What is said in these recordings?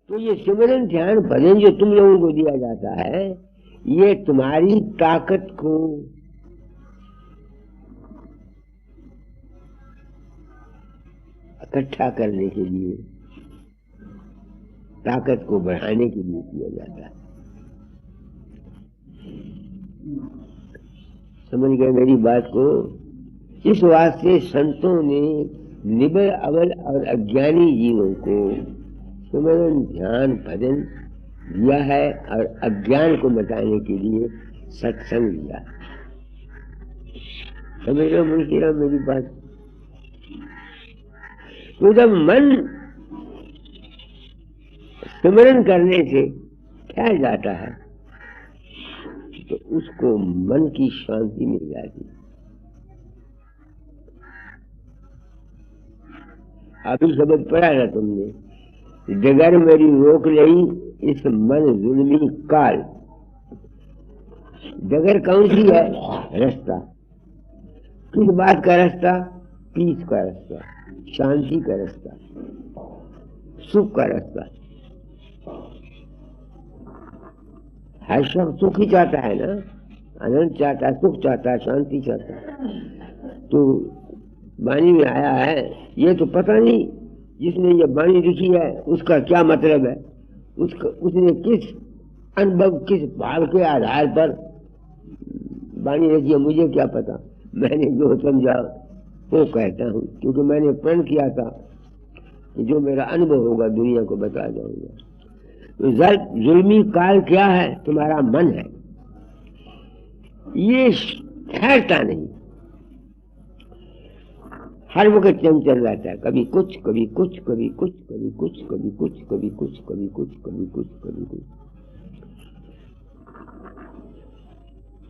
तो ये सिमरन ध्यान भजन जो तुम लोगों को दिया जाता है, ये तुम्हारी ताकत को इकट्ठा करने के लिए, ताकत को बढ़ाने के लिए किया जाता है। समझ गए मेरी बात को? इस वास्ते संतों ने निबल अबल और अज्ञानी जीवों को सिमरन ध्यान भजन दिया है और अज्ञान को मिटाने के लिए सत्संग दिया है। समझ लो मुंशी राम मेरी बात? तो जब मन सिमरन करने से ठहर जाता है तो उसको मन की शांति मिल जाती है। अभी शब्द पढ़ा था तुमने, डगर मेरी रोक लई इस मन जुल्मी काल। डगर कौन सी है? रास्ता। किस बात का रास्ता? पीस का रास्ता, शांति का रास्ता, सुख का रास्ता। हर शख्स सुख ही चाहता है ना, आनंद चाहता है, सुख चाहता है, शांति चाहता है। तो वाणी में आया है, ये तो पता नहीं जिसने ये वाणी लिखी है उसका क्या मतलब है, उसने किस अनुभव, किस भाव के आधार पर वाणी लिखी है, मुझे क्या पता। मैंने जो समझा वो कहता हूँ, क्योंकि मैंने प्रण किया था कि जो मेरा अनुभव होगा दुनिया को बता जाऊंगा। तो जुल्मी काल क्या है? तुम्हारा मन है, ये ठहरता नहीं, हर वक्त चंचल रहता है, कभी कुछ कभी कुछ कभी कुछ कभी कुछ कभी कुछ कभी कुछ कभी कुछ कभी कुछ कभी कुछ।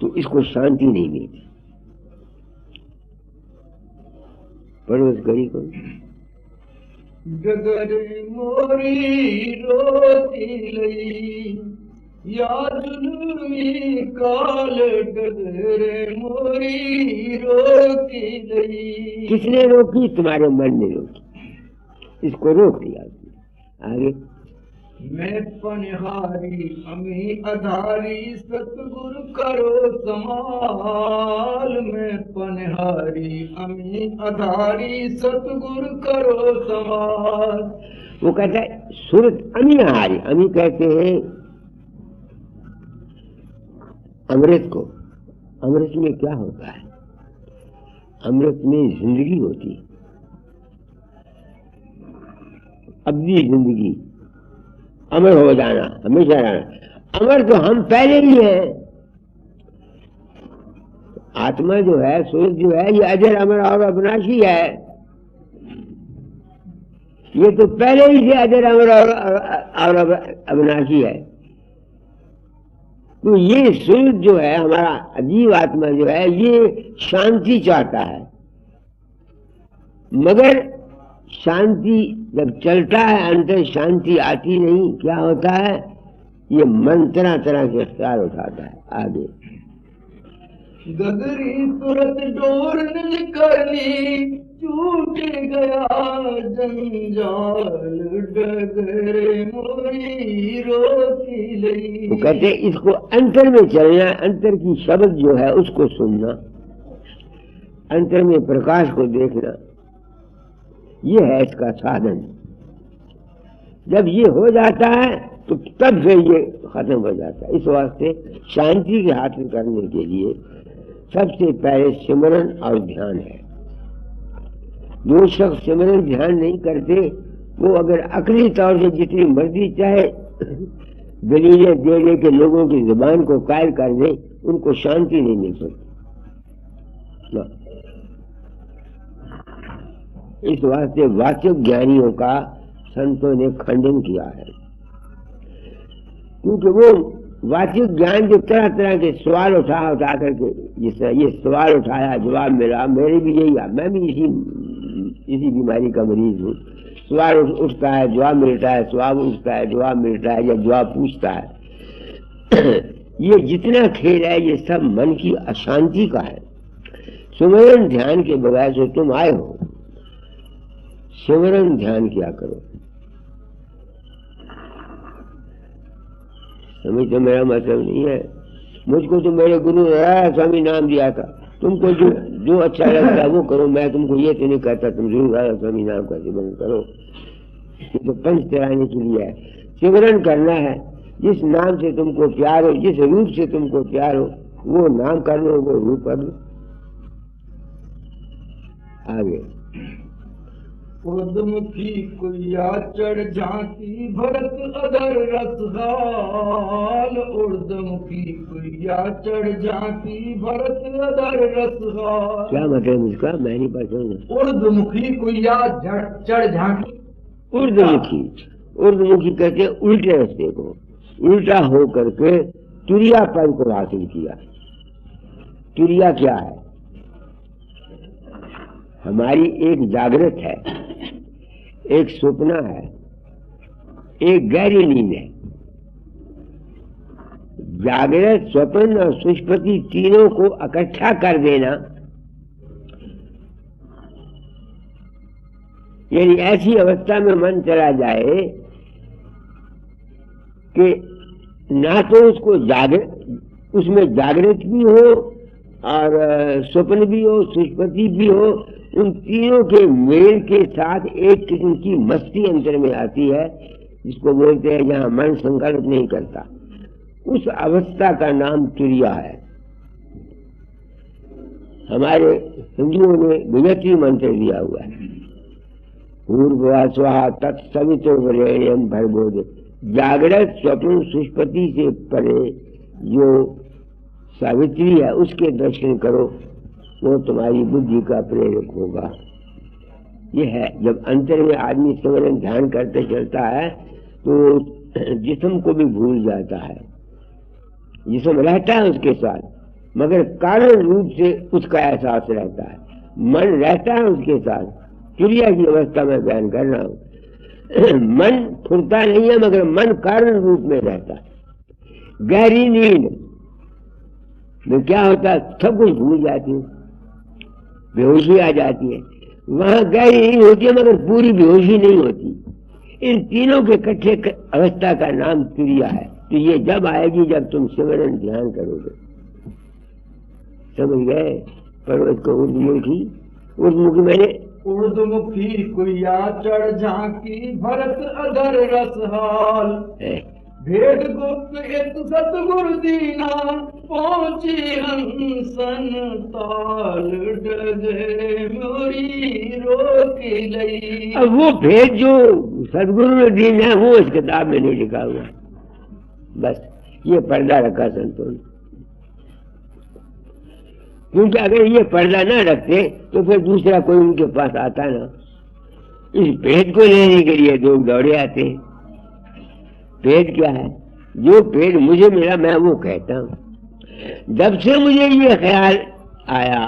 तो इसको शांति नहीं मिलती। पढ़ो इस घड़ी को। डगर मोरी रोती लई या जुल्मी काल, डगर मोरी रोती लई। किसने रोकी? तुम्हारे मन ने रोकी, इसको रोक दिया। आगे। मैं पनहारी अमी अधारी सतगुरु करो समाल। मैं पनहारी अमी अधारी सतगुरु करो समाल। वो कहता है सूरत अमी हारी। अमी कहते हैं अमृत को। अमृत में क्या होता है? अमृत में जिंदगी होती है, अब्दी जिंदगी, अमर हो जाना, हमेशा रहना। अमर तो हम पहले ही हैं। आत्मा जो है, सूरज जो है, ये अजर अमर और अविनाशी है। ये तो पहले ही से अजर अमर और अविनाशी है। तो ये सूरज जो है, हमारा अजीब आत्मा जो है, ये शांति चाहता है, मगर शांति जब चलता है अंदर शांति आती नहीं। क्या होता है? ये मन तरह तरह के अख्तियार उठाता है। आगे। गगरी सूरत डोर निकली, छूट गया जंजाल, डगर मोरी रोती लई। वो कहते इसको अंतर में चलना, अंतर की शब्द जो है उसको सुनना, अंतर में प्रकाश को देखना, ये है इसका साधन। जब ये हो जाता है तो तब से ये खत्म हो जाता है। इस वास्ते शांति के हासिल करने के लिए सबसे पहले सिमरन और ध्यान है। जो शख्स सिमरन ध्यान नहीं करते, वो अगर अकली तौर से जितनी मर्जी चाहे दलीलें दे दे के लोगों की जुबान को कायल कर दे, उनको शांति नहीं मिल सकती। इस वास्ते वाचक ज्ञानियों का संतों ने खंडन किया है, क्योंकि वो वाचक ज्ञान जो तरह तरह के सवाल उठा करके, जिससे ये सवाल उठाया जवाब मिला, मेरे भी यही है, मैं भी इसी बीमारी का मरीज हूँ। सवाल उठता है, जवाब मिलता है, सवाल उठता है, जवाब मिलता है, या जवाब पूछता है। ये जितना खेल है ये सब मन की अशांति का है। सिमरन ध्यान के बगैर जो तुम आए हो, सिमरन ध्यान किया करो। हमें तो मेरा मतलब नहीं है। मुझको तो मेरे गुरु राधा स्वामी नाम दिया था, तुमको जो अच्छा लगता है वो करो। मैं तुमको ये तो नहीं कहता तुम जरूर राधा स्वामी नाम का सिमरन करो। ये तो पंच चलाने के लिए है, सिमरन करना है। जिस नाम से तुमको प्यार हो, जिस रूप से तुमको प्यार हो, वो नाम कर लो, वो रूप कर लो। आगे उर्दमुखी कुया चढ़ झांकी भरत अधर रसहाल। उर्दमुखी कुया चढ़ झांकी भरत अधर रसहाल। क्या मतलब इसका? मैं नहीं पढ़ता। उर्दमुखी कुया चढ़ झांकी। उर्दमुखी, उर्दमुखी कहते उल्टे रास्ते को, उल्टा हो करके तुरिया पद को हासिल किया। तुरिया क्या है? हमारी एक जागृत है, एक सपना है, एक गहरी नींद है। जागृत, स्वप्न और सुषुप्ति तीनों को इकट्ठा कर देना, यानी ऐसी अवस्था में मन चला जाए कि ना तो उसको उसमें जागृत भी हो और स्वप्न भी हो, सुषुप्ति भी हो। उन तीनों के मेल के साथ एक किस्म की मस्ती अंतर में आती है, जिसको बोलते हैं जहां मन संकल्प नहीं करता। उस अवस्था का नाम तुरिया है। हमारे हिंदुओं ने गायत्री मंत्र दिया हुआ है, पूर्वा स्वाहा तत्सवितुर्वरेण्यं भर्गो देवस्य। जागृत, स्वप्न, सुषुप्ति से परे जो सावित्री है उसके दर्शन करो, वो तुम्हारी बुद्धि का प्रेरक होगा। ये है, जब अंतर में आदमी सिमरन ध्यान करते चलता है तो जिस्म को भी भूल जाता है। जिस्म रहता है उसके साथ, मगर कारण रूप से उसका एहसास रहता है। मन रहता है उसके साथ। तुरिया की अवस्था में बयान कर रहा हूं। मन फुरता नहीं है, मगर मन कारण रूप में रहता है। गहरी नींद में क्या होता है? सब कुछ भूल जाती है, बेहोशी आ जाती है। वहां गहरी नींद होती है मगर पूरी बेहोशी नहीं होती। इन तीनों के इकट्ठे अवस्था का नाम तुरिया है। तो ये जब आएगी जब तुम सिमरन ध्यान करोगे। समझ गए? पर इसको उर्दमुखी, उर्दमुखी मैंने उर्दमुखी कुया चढ़ झांकी भरत अधर रसहाल। भेद गुप्त एक सतगुरु दीना पहुंची हंसन ताल। डगे मोरी रोक लई। अब वो भेद जो सदगुरु ने दीना है वो इस किताब में नहीं लिखा हुआ। बस ये पर्दा रखा संतों ने, क्योंकि अगर ये पर्दा ना रखते तो फिर दूसरा कोई उनके पास आता ना। इस भेद को लेने के लिए लोग दौड़े आते हैं। भेद क्या है? जो भेद मुझे मिला मैं वो कहता हूं। जब से मुझे ये ख्याल आया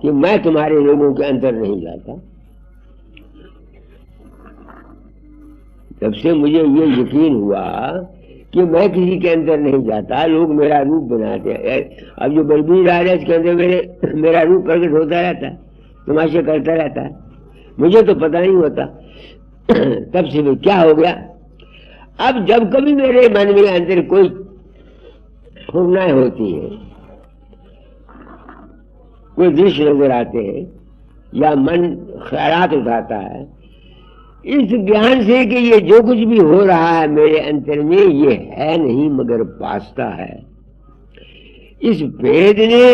कि मैं तुम्हारे लोगों के अंदर नहीं जाता, जब से मुझे ये यकीन हुआ कि मैं किसी के अंदर नहीं जाता, लोग मेरा रूप बनाते हैं। अब जो बलबीर आ रहा है इसके अंदर मेरा रूप प्रकट होता रहता है, तमाशे करता रहता है, मुझे तो पता नहीं होता। तब से भी क्या हो गया? अब जब कभी मेरे मन में अंदर कोई फुरनाएं होती है, कोई दृश्य नजर आते हैं या मन ख्यालात उठाता है, इस ज्ञान से कि ये जो कुछ भी हो रहा है मेरे अंतर में ये है नहीं मगर वास्ता है। इस भेद ने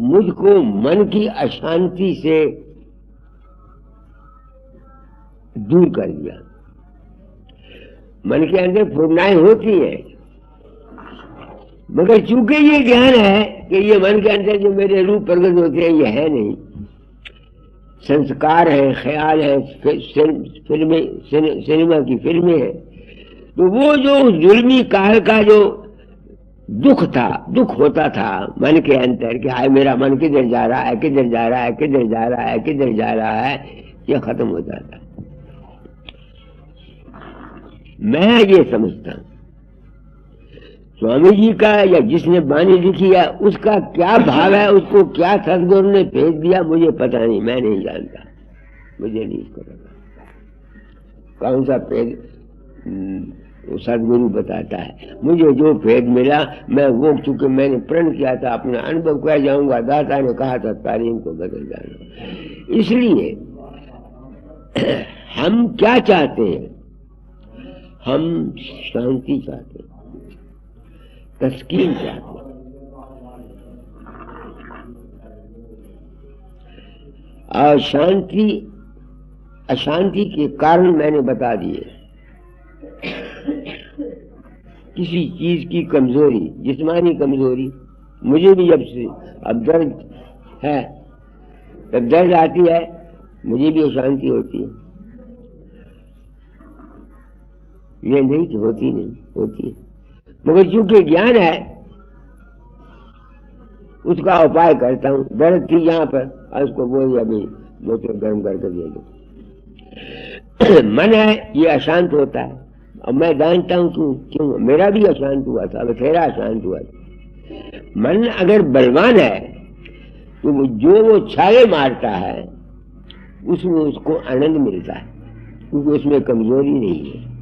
मुझको मन की अशांति से दूर कर दिया। मन के अंदर फुरनाएं होती है, मगर चूंकि ये ज्ञान है कि ये मन के अंदर जो मेरे रूप प्रकट होते हैं ये है नहीं, संस्कार है, ख्याल है, सिनेमा की फिल्में हैं, तो वो जो जुल्मी काल का जो दुख होता था मन के अंदर कि हाय मेरा मन किधर जा रहा है, किधर जा रहा है, किधर जा रहा है, किधर जा रहा है, ये खत्म हो जाता है। मैं ये समझता हूं स्वामी जी का या जिसने बानी लिखी है उसका क्या भाव है, उसको क्या सदगुरु ने भेज दिया मुझे पता नहीं, मैं नहीं जानता, मुझे नहीं इसको पता कौन सा वो सदगुरु बताता है। मुझे जो भेद मिला मैं वो, चूंकि मैंने प्रण किया था, अपना अनुभव कह जाऊंगा, दाता ने कहा था तारीख को बदल जाना। इसलिए हम क्या चाहते हैं? हम शांति चाहते हैं, तस्कीन चाहते हैं। और शांति अशांति के कारण मैंने बता दिए। किसी चीज की कमजोरी, जिस्मानी कमजोरी, मुझे भी जब से अब दर्द है, जब दर्द आती है मुझे भी अशांति होती है। ये नहीं कि होती नहीं, होती है, मगर चूंकि ज्ञान है उसका उपाय करता हूँ। दर्द थी यहाँ पर, उसको बोल अभी बोतल गर्म करके दे दो। मन है ये अशांत होता है, और मैं जानता हूँ क्यों मेरा भी अशांत हुआ था, तेरा अशांत हुआ था। मन अगर बलवान है तो जो वो छाले मारता है उसमें उसको आनंद मिलता है, क्योंकि उसमें कमजोरी नहीं है।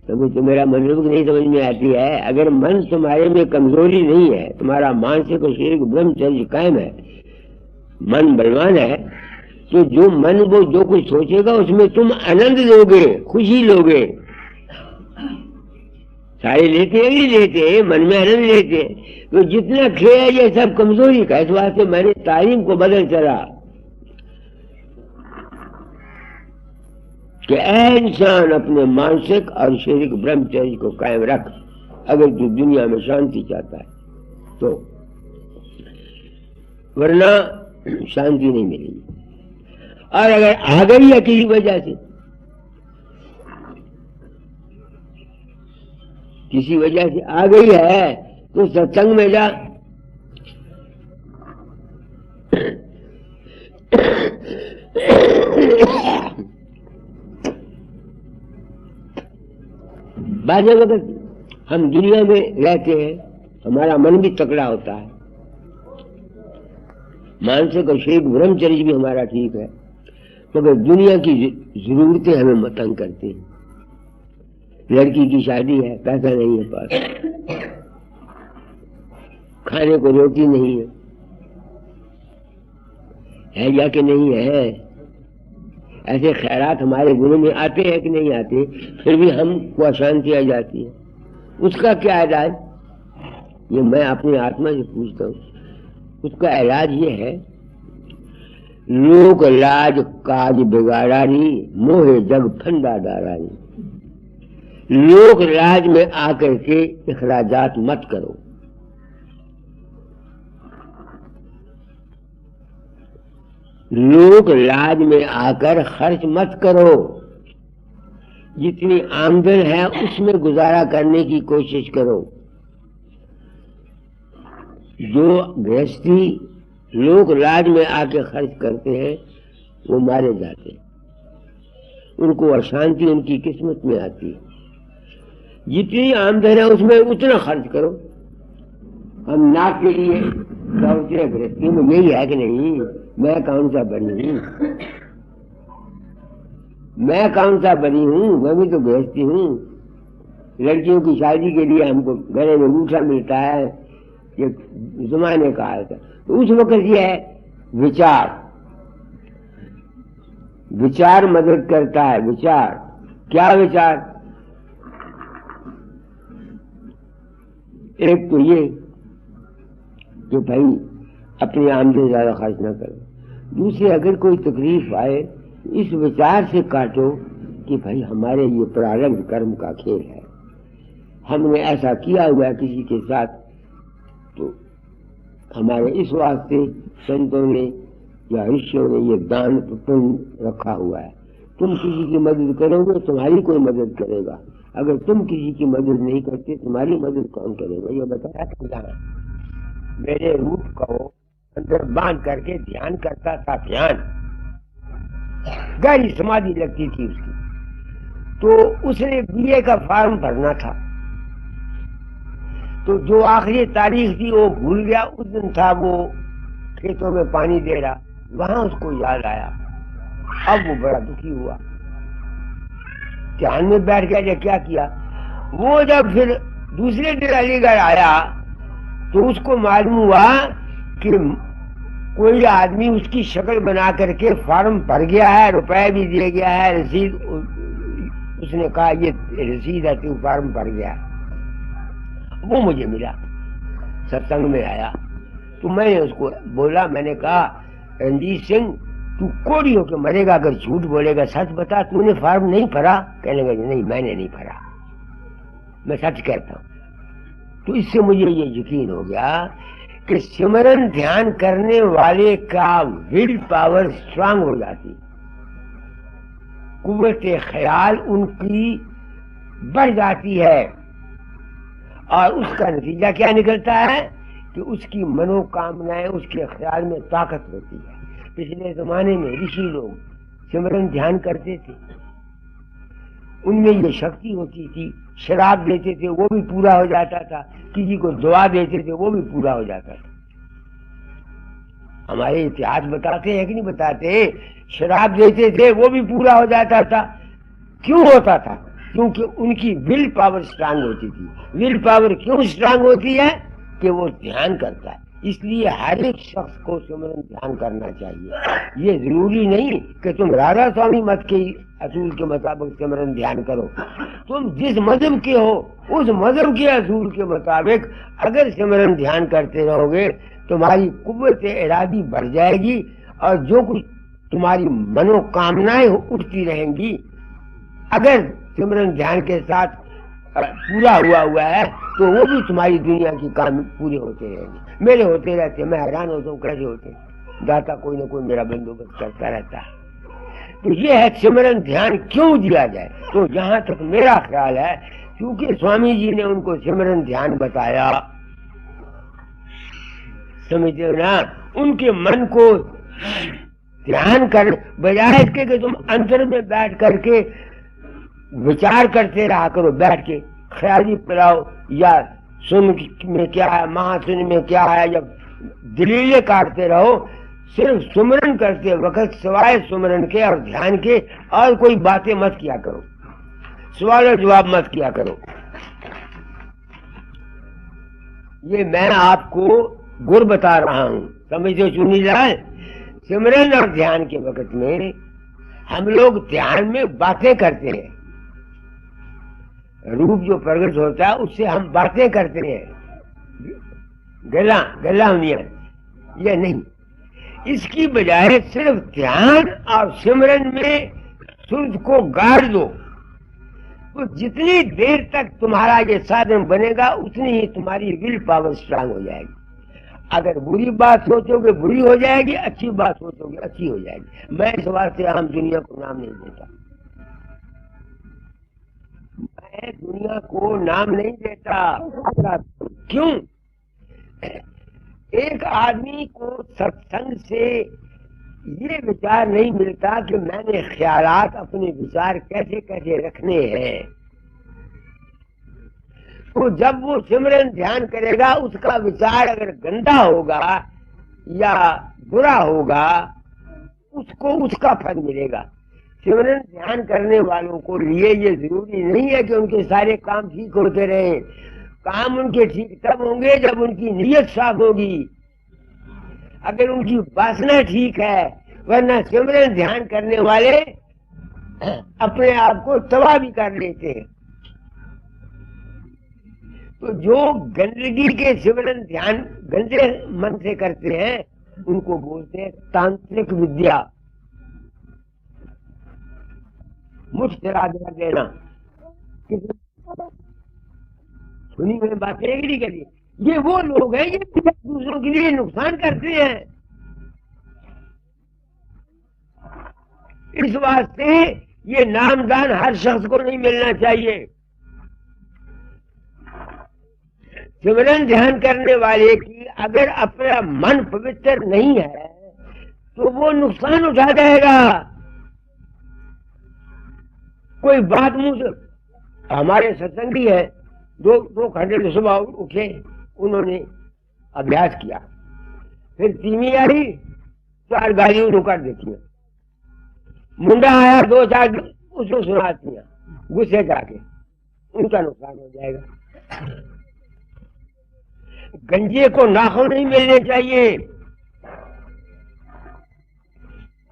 तो मेरा मनोरथ नहीं समझ में आती है। अगर मन तुम्हारे में कमजोरी नहीं है, तुम्हारा मानसिक और शारीरिक ब्रह्मचर्य कायम है, मन बलवान है, तो जो मन वो जो कुछ सोचेगा उसमें तुम आनंद लोगे, खुशी लोगे। सारे लेते नहीं लेते, मन में आनंद लेते। तो जितना खेल है ये सब कमजोरी का, इस वास्ते मैंने तालीम को बदल चला कि ऐ इंसान अपने मानसिक और शारीरिक ब्रह्मचर्य को कायम रख, अगर तू दुनिया में शांति चाहता है तो, वरना शांति नहीं मिलेगी। और अगर आ गई है किसी वजह से, किसी वजह से आ गई है तो सत्संग में जा। बाज़ वक़्त हम दुनिया में रहते हैं, हमारा मन भी तकड़ा होता है, मानसिक और शारीरिक ब्रह्मचर्य भी हमारा ठीक है, मगर दुनिया की जरूरतें हमें तंग करती हैं। लड़की की शादी है, पैसा नहीं है पास, खाने को रोटी नहीं है या कि नहीं है। ऐसे ख्यालात हमारे गुरु में आते हैं कि नहीं आते, फिर भी हमको अशांति आ जाती है। उसका क्या इलाज? ये मैं अपनी आत्मा से पूछता हूँ। उसका इलाज ये है, लोक लाज काज बिगाड़ानी, मोहे जग फंदा डारानी। लोक लाज में आकर के इखराजात मत करो। लोक लाज में आकर खर्च मत करो। जितनी आमदन है उसमें गुजारा करने की कोशिश करो। जो गृहस्थी लोक लाज में आके खर्च करते हैं वो मारे जाते हैं, उनको अशांति उनकी किस्मत में आती है। जितनी आमदन है उसमें उतना खर्च करो। हम नाक के लिए गृहस्थी में यही है कि नहीं? मैं कौन सा बनी हूँ? मैं कौन सा बनी हूँ? मैं भी तो गृहस्थी हूँ। लड़कियों की शादी के लिए हमको गले में अंगूठा मिलता है, ये जमाने का है। तो उस वक्त ये है विचार, विचार मदद करता है। विचार क्या? विचार एक तो ये कि भाई अपनी आमदनी ज्यादा खर्च ना करो। दूसरे, अगर कोई तकलीफ आए इस विचार से काटो कि भाई हमारे ये प्रारब्ध कर्म का खेल है, हमने ऐसा किया हुआ है किसी के साथ, तो हमारे इस वास्ते संतों ने या ऋषियों ने ये दान पुण्य रखा हुआ है। तुम किसी की मदद करोगे तुम्हारी कोई मदद करेगा, अगर तुम किसी की मदद नहीं करते तुम्हारी मदद कौन करेगा? ये बताया था। मेरे रूप को अंदर बांध करके ध्यान करता था, ध्यान गहरी समाधि लगती थी उसकी। तो उसने बीए का फॉर्म भरना था, तो जो आखिरी तारीख थी वो भूल गया। उस दिन था वो खेतों में पानी दे रहा, वहां उसको याद आया अब वो बड़ा दुखी हुआ, ध्यान में बैठ गया। क्या किया वो, जब फिर दूसरे दिन अलीगढ़ आया तो उसको मालूम हुआ कि कोई आदमी उसकी शक्ल बना करके फॉर्म भर गया है, रुपए भी दिया गया है, रसीद उसने कहा ये रसीद है, तू फॉर्म भर गया। वो मुझे मिला, सत्संग में आया तो मैंने उसको बोला, मैंने कहा रणजीत सिंह तू कोड़ी होकर मरेगा अगर झूठ बोलेगा, सच बता तूने फॉर्म नहीं भरा? कहने लगा नहीं मैंने नहीं भरा, मैं सच कहता हूं। तो इससे मुझे ये यकीन हो गया कि सिमरन ध्यान करने वाले का विल पावर स्ट्रांग हो जाती, कुव्वत ख्याल उनकी बढ़ जाती है, और उसका नतीजा क्या निकलता है कि उसकी मनोकामनाएं, उसके ख्याल में ताकत होती है। पिछले जमाने में ऋषि लोग सिमरन ध्यान करते थे, उनमें ये शक्ति होती थी। शराब देते थे वो भी पूरा हो जाता था, किसी को दुआ देते थे वो भी पूरा हो जाता था। हमारे इतिहास बताते हैं कि नहीं बताते, शराब देते थे वो भी पूरा हो जाता था। क्यों होता था? क्योंकि उनकी विल पावर स्ट्रांग होती थी। विल पावर क्यों स्ट्रांग होती है? कि वो ध्यान करता है। इसलिए हर एक शख्स को सिमरन ध्यान करना चाहिए। ये जरूरी नहीं कि तुम राधा स्वामी मत के असूल के मुताबिक सिमरन ध्यान करो। तुम जिस मजहब के हो उस मजहब के असूल के मुताबिक अगर सिमरन ध्यान करते रहोगे तुम्हारी कुव्वत इरादी बढ़ जाएगी, और जो कुछ तुम्हारी मनोकामनाएं उठती रहेंगी, अगर सिमरन ध्यान के साथ पूरा हुआ है तो वो भी तुम्हारी दुनिया की काम पूरे होते रहेंगे। मेरे होते रहते, मैं हैरान होता हूँ कैसे होते। दाता कोई ना कोई मेरा बंदोबस्त करता रहता है। तो ये है सिमरन ध्यान क्यों दिया जाए। तो जहां तक मेरा ख्याल है, क्योंकि स्वामी जी ने उनको सिमरन ध्यान बताया, समझते ना, उनके मन को ध्यान कर बजाय इसके कि तुम अंतर में बैठ करके विचार करते रहा करो, बैठ के ख्याली पिलाओ या सुन में क्या है, महासुन में क्या है, या दलीलें काटते रहो। सिर्फ सुमरन करते वक्त सिवाय सुमरन के और ध्यान के और कोई बातें मत किया करो, सवाल और जवाब मत किया करो। ये मैं आपको गुर बता रहा हूं, समझो चुनी जाए। सिमरन और ध्यान के वक्त में हम लोग ध्यान में बातें करते हैं, रूप जो प्रकट होता है उससे हम बातें करते हैं, गला हुनिया, यह नहीं। इसकी बजाय सिर्फ ध्यान और सिमरन में सूर्य को गाड़ दो, तो जितनी देर तक तुम्हारा ये साधन बनेगा उतनी ही तुम्हारी विल पावर स्ट्रांग हो जाएगी। अगर बुरी बात सोचोगे बुरी हो जाएगी, अच्छी बात सोचोगे अच्छी हो जाएगी। मैं इस वास्ते आम दुनिया को नाम नहीं देता, मैं दुनिया को नाम नहीं देता। क्यों? एक आदमी को सत्संग से ये विचार नहीं मिलता कि मैंने ख्यालात, अपने विचार कैसे कैसे रखने हैं। तो जब वो सिमरन ध्यान करेगा, उसका विचार अगर गंदा होगा या बुरा होगा, उसको उसका फल मिलेगा। सिमरन ध्यान करने वालों को लिए ये जरूरी नहीं है कि उनके सारे काम ठीक होते रहे। काम उनके ठीक तब होंगे जब उनकी नीयत साफ होगी, अगर उनकी वासना ठीक है। वरना सिमरन ध्यान करने वाले अपने आप को तबाह भी कर लेते हैं। तो जो गंदगी के सिमरन ध्यान गंदे मन से करते हैं उनको बोलते हैं तांत्रिक विद्या। मुझ चला देना, सुनी मैंने बात नहीं करी। ये वो लोग हैं ये दूसरों के लिए नुकसान करते हैं। इस वास्ते ये नामदान हर शख्स को नहीं मिलना चाहिए। सिमरन ध्यान करने वाले की अगर अपना मन पवित्र नहीं है तो वो नुकसान उठा जाएगा। कोई बात मुंह से, हमारे सत्संगी है, दो घंटे सुबह उठे, उन्होंने अभ्यास किया, फिर तीमी आई 4 गालियों कर देती है। मुंडा आया दो चार उसको सुना दिया गुस्से जाके, उनका नुकसान हो जाएगा। गंजे को नाखून नहीं मिलने चाहिए।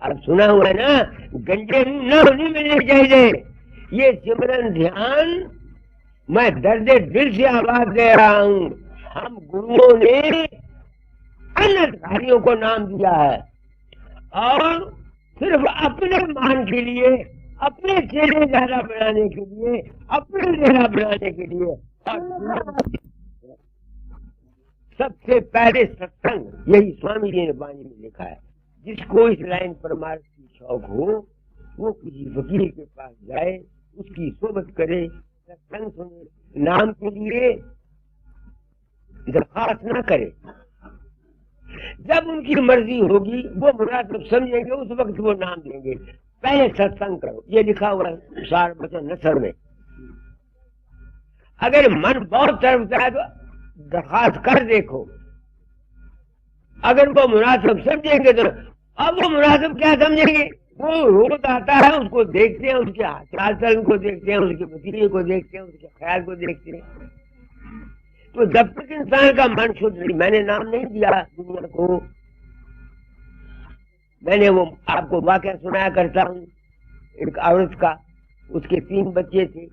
अब सुना हुआ है ना, गंजे नहीं मिलने चाहिए। ये सिमरन ध्यान मैं दर्द दिल से आवाज दे रहा हूं। हम गुरुओं ने अनधिकारियों को नाम दिया है और सिर्फ अपने मान के लिए, अपने चेहरे ज्यादा बनाने के लिए, अपने चेहरा बनाने के लिए। सबसे पहले सत्संग, यही स्वामी जी ने वाणी में लिखा है। जिसको इस लाइन परमार्थ की शौक हो वो किसी फकीर के पास जाए, उसकी सोबत करे, सत्संग सुने, नाम के लिए दरखास्त ना करे। जब उनकी मर्जी होगी वो मुनासिब समझेंगे, उस वक्त वो नाम देंगे। पहले सत्संग करो, ये लिखा हुआ है सार वचन नसर में। अगर मन बहुत तरफता है तो दरखास्त कर देखो, अगर वो मुनासिब समझेंगे तो। अब वो मुनासिब क्या समझेंगे? वो रोज आता है, उसको देखते हैं, उसके चाल चलन को देखते हैं, उसके वसीले को देखते हैं, उसके ख्याल को देखते हैं। तो जब तक इंसान का मन शुद्ध नहीं, मैंने नाम नहीं दिया दुनिया को। मैंने वो आपको वाकया सुनाया करता हूँ एक औरत का, उसके 3 बच्चे थे,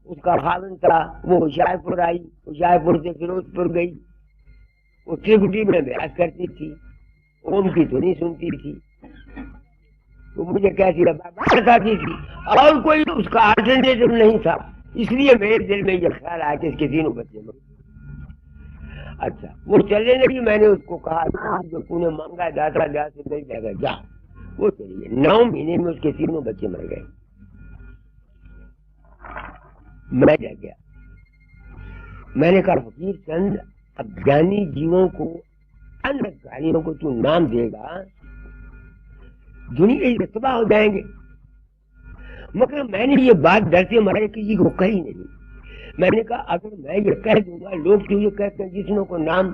उसका खावन था। वो होशियारपुर आई, होशियारपुर से फिरोजपुर गई। वो त्रिकुटी में अभ्यास करती थी, ओम की ध्वनि सुनती थी। तो मुझे कहती बताती थी और कोई उसका अल्टरनेटिव नहीं था। इसलिए मेरे दिल में यह ख्याल आया कि इसके 3 बच्चे मर। अच्छा, वो चलने लगी। मैंने उसको कहा जो तूने मांगा दाता जा से मिल जाएगा, जा। वो चलिए 9 महीने में उसके 3 बच्चे मर गए। मैं जा गया। मैंने कहा फकीर चंद, अज्ञानी जीवों को, अनधिकारियों को तू नाम देगा, दुनिया के तबाह हो जाएंगे। मगर मैंने ये बात डरते मारे किसी को कही नहीं। मैंने कहा अगर मैं ये कह दूंगा, लोग क्यों ये कहते हैं जिसनों को नाम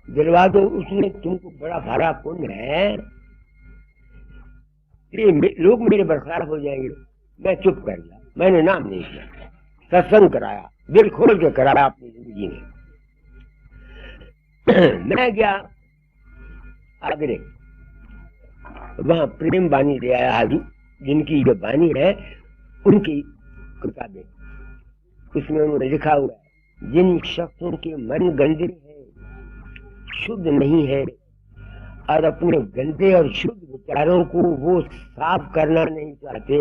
दिलवा दो उसने तुमको बड़ा भारा पुण्य है, ये लोग मेरे बरखलाफ हो जाएंगे। मैं चुप कर गया, मैंने नाम नहीं किया, सत्संग कराया, दिल खोल के कराया अपनी जिंदगी में। मैं गया आगरे, वहां प्रेम बानी ले आया हाजी, जिनकी जो बानी है उनकी किताबें। उसमें उन्होंने लिखा हुआ है जिन शख्सों के मन गंदे हैं, शुद्ध नहीं है, और अपने गंदे और शुद्ध विचारों को वो साफ करना नहीं चाहते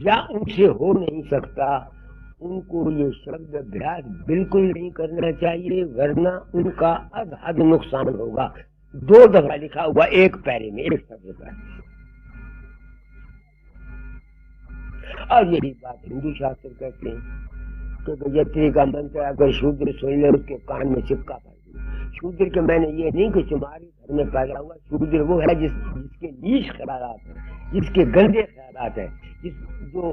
या उनसे हो नहीं सकता, उनको ये शब्द अभ्यास बिल्कुल नहीं करना चाहिए, वरना उनका अधहद नुकसान होगा। 2 दफा लिखा हुआ एक पैरे में, एक शब्द पर। और यही बात हिंदू शास्त्र कहते हैं कि गायत्री का मंत्र अगर शूद्र सुन ले उसके कान में चिपका पड़ गई। शूद्र के मैंने ये नहीं कि तुम्हारे घर में पैदा हुआ, शूद्र वो है जिसके नीच ख्यालात है, जिसके गंदे ख्यालात है, जो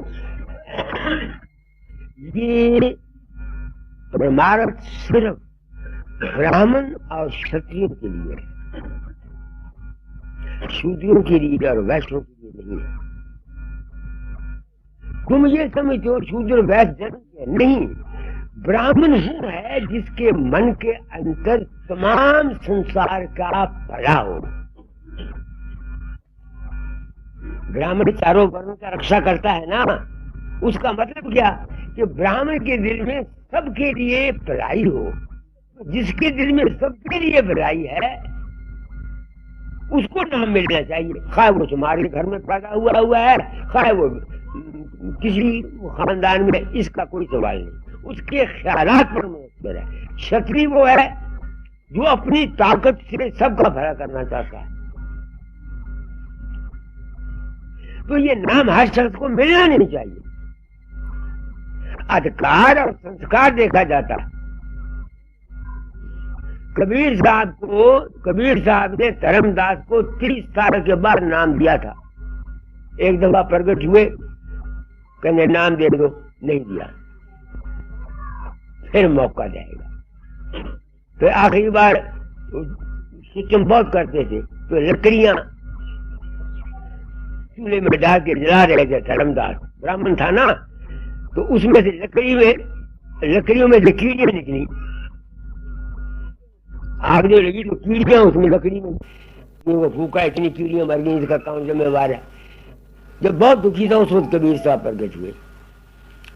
ये परमार्थ सिर्फ ब्राह्मण और क्षत्रियों के लिए है, शूद्रों के लिए और वैश्यों के लिए नहीं है। तुम ये समझो शूद्र वैश्य जन्म के नहीं, ब्राह्मण वो है जिसके मन के अंदर तमाम संसार का भला हो। ब्राह्मण चारों वर्णों का रक्षा करता है ना, उसका मतलब क्या कि ब्राह्मण के दिल में सबके लिए भलाई हो। जिसके दिल में सबके लिए भलाई है उसको नाम मिलना चाहिए, खाए वो तुम्हारे घर में पैदा हुआ है, खाए वो किसी खानदान में, इसका कोई सवाल नहीं। उसके ख्यालात पर मुनस्बिर है। क्षत्रिय वो है जो अपनी ताकत से सबका भला करना चाहता है। तो ये नाम हर शख्स को मिलना नहीं चाहिए। अधिकार और संस्कार देखा जाता है। कबीर साहब ने धर्मदास को 30 साल के बाद नाम दिया था। एक दफा प्रकट हुए, कहने नाम दे दो, नहीं दिया, फिर मौका जाएगा। फिर आखिरी बार सिस्टम बहुत करते थे, तो लकड़ियां चूल्हे में डाल के जला रहे थे। धर्मदास ब्राह्मण था ना, तो उसमें से लकड़ियों में से कीड़ियां निकली, आग जो लगी तो कीड़ियां उसमें लकड़ी में, वो फूका, इतनी कीड़ियां मर गई, इसका कौन जिम्मेवार है। जब बहुत दुखी था उस वक्त कबीर साहब प्रकट हुए।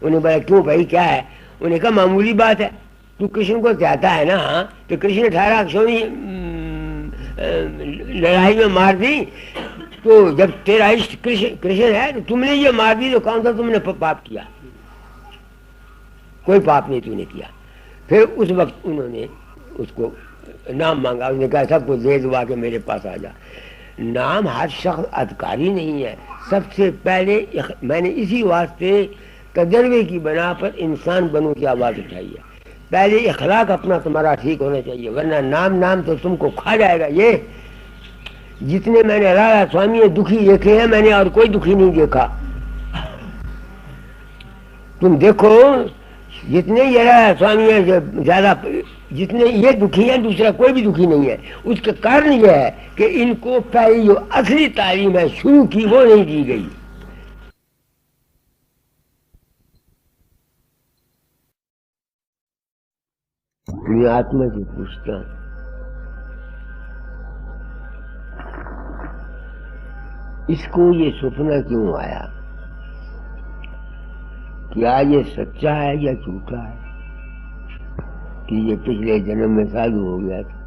उन्हें बोला क्यों भाई क्या है? उन्हें कहा मामूली बात है, तू कृष्ण को चाहता है ना, तो कृष्ण 18 अक्षोणी लड़ाई में मार दी, तो जब तेरा इष्ट कृष्ण है तो तुमने ये मार दी, तो कौन सा तुमने पाप किया? कोई पाप नहीं तूने किया। फिर उस वक्त उन्होंने उसको नाम मांगा, उसने कहा सब कुछ दे दुआ के मेरे पास आ जा। नाम हर शख्स अधिकारी नहीं है। सबसे पहले मैंने इसी वास्ते तजर्बे की बना पर इंसान बनूं की आवाज उठाई है। पहले इखलाक अपना तुम्हारा ठीक होना चाहिए, वरना नाम तो तुमको खा जाएगा। ये जितने मैंने राधा स्वामी दुखी देखे हैं, मैंने और कोई दुखी नहीं देखा। तुम देखो जितने ये राधा स्वामी ज्यादा, जितने ये दुखी हैं, दूसरा कोई भी दुखी नहीं है। उसका कारण यह है कि इनको पहली जो असली तालीम है शुरू की, वो नहीं दी गई। मैं आत्मा से पूछता हूं, इसको ये सपना क्यों आया? क्या ये सच्चा है या झूठा है कि ये पिछले जन्म में साधु हो गया था?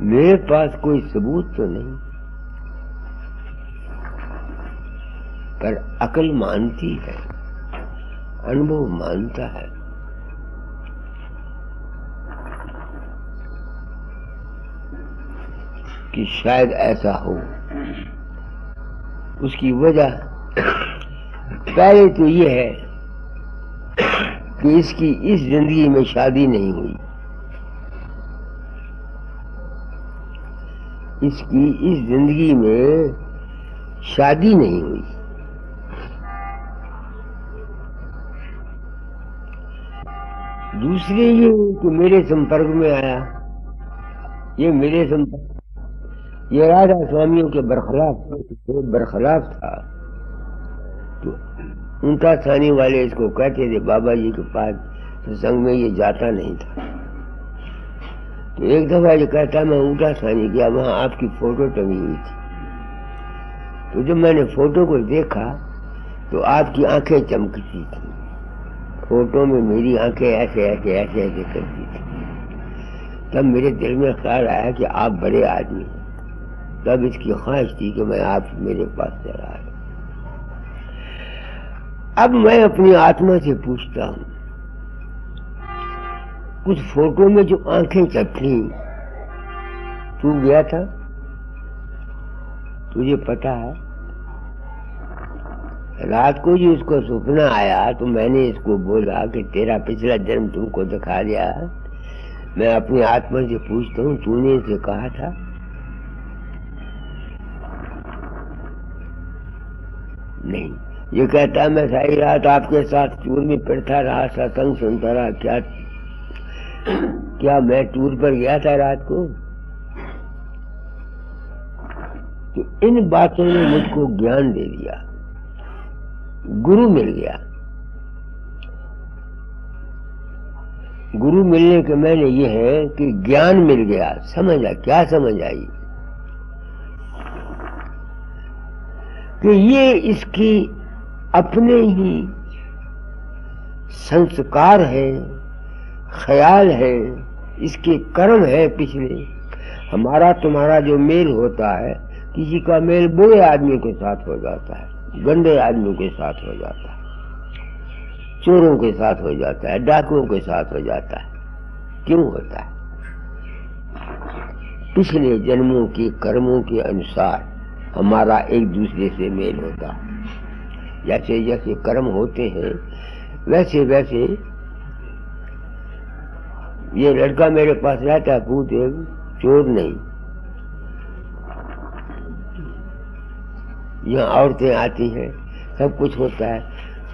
मेरे पास कोई सबूत तो नहीं, पर अकल मानती है, अनुभव मानता है। कि शायद ऐसा हो। उसकी वजह पहले तो ये है कि इसकी इस जिंदगी में शादी नहीं हुई। इसकी इस जिंदगी में शादी नहीं हुई। दूसरे ये कि मेरे संपर्क में आया, ये मेरे संपर्क, ये राधा स्वामियों के बरखलाफ था। तो उनका थाने वाले इसको कहते थे बाबा जी के पास सत्संग में ये जाता नहीं था। तो एक दफा ये कहता मैं ऊँटा थाने गया, वहां आपकी फोटो टंगी हुई थी। तो जब मैंने फोटो को देखा तो आपकी आंखें चमकती थी। फोटो में मेरी आंखें ऐसे ऐसे ऐसे ऐसे करती थी। तब मेरे दिल में ख्याल आया कि आप बड़े आदमी हैं। तब इसकी ख्वाहिश थी कि मैं आप मेरे पास चला आया। अब मैं अपनी आत्मा से पूछता हूं, उस फोटो में जो आंखें चपकी, तू गया था? तुझे पता है? रात को जो इसको सपना आया तो मैंने इसको बोला कि तेरा पिछला जन्म तुमको दिखा दिया। मैं अपनी आत्मा से पूछता हूं, तूने इसे कहा था? नहीं। ये कहता मैं सारी रात आपके साथ टूर में पड़ता रहा, सत्संग सुनता रहा। क्या मैं टूर पर गया था रात को? तो इन बातों ने मुझको ज्ञान दे दिया, गुरु मिल गया। गुरु मिलने के मैंने ये है कि ज्ञान मिल गया। समझ आ, क्या समझ आई कि ये इसकी अपने ही संस्कार है, ख्याल है, इसके कर्म है पिछले। हमारा तुम्हारा जो मेल होता है, किसी का मेल बुरे आदमी के साथ हो जाता है, गंदे आदमियों के साथ हो जाता है, चोरों के साथ हो जाता है, डाकुओं के साथ हो जाता है। क्यों होता है? पिछले जन्मों के कर्मों के अनुसार हमारा एक दूसरे से मेल होता है। जैसे जैसे कर्म होते हैं वैसे वैसे ये लड़का मेरे पास रहता है, भूदेव, चोर नहीं। यहाँ औरतें आती हैं, सब कुछ होता है।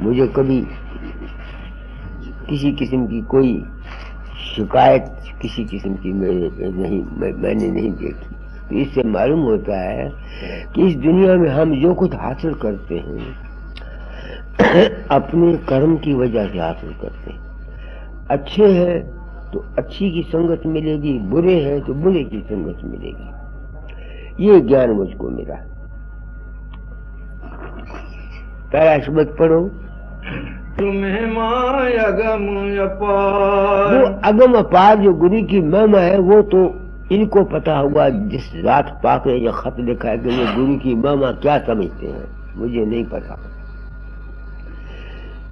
मुझे कभी किसी किस्म की कोई शिकायत किसी किस्म की मैंने नहीं देखी। तो इससे मालूम होता है कि इस दुनिया में हम जो कुछ हासिल करते हैं अपने कर्म की वजह से हासिल करते हैं। अच्छे हैं तो अच्छी की संगत मिलेगी, बुरे हैं तो बुरे की संगत मिलेगी। ये ज्ञान मुझको मिला। पहला शब्द पढ़ो। तुम्हें माँ अगम अपार। वो अगम अपार जो गुरु की महिमा है वो तो इनको पता होगा। जिस रात पाक ने जो खत लिखा है कि वो गुरु की महिमा क्या समझते हैं, मुझे नहीं पता।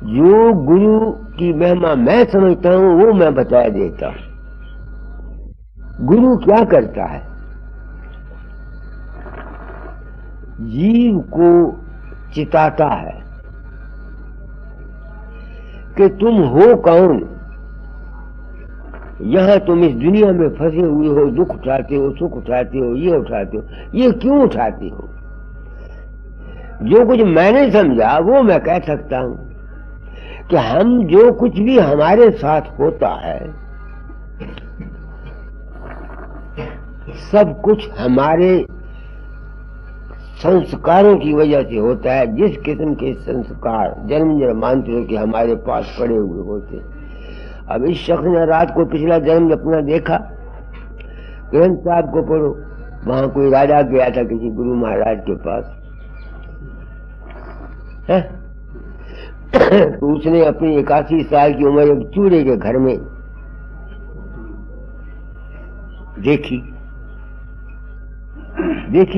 जो गुरु की महिमा मैं समझता हूं वो मैं बता देता हूं। गुरु क्या करता है? जीव को चिताता है कि तुम हो कौन, यहां तुम इस दुनिया में फंसे हुए हो, दुख उठाते हो, सुख उठाते हो, ये उठाते हो, ये क्यों उठाते हो? जो कुछ मैंने समझा वो मैं कह सकता हूं कि हम जो कुछ भी हमारे साथ होता है सब कुछ हमारे संस्कारों की वजह से होता है। जिस किस्म के संस्कार जन्म जन्मांतर हो के हमारे पास पड़े हुए होते। अब इस शख्स ने रात को पिछला जन्म अपना देखा, ग्रंथ साहब को पढ़ो, वहां कोई राजा गया था किसी गुरु महाराज के पास है? तो उसने अपनी 81 साल की उम्र एक चूड़े के घर में देखी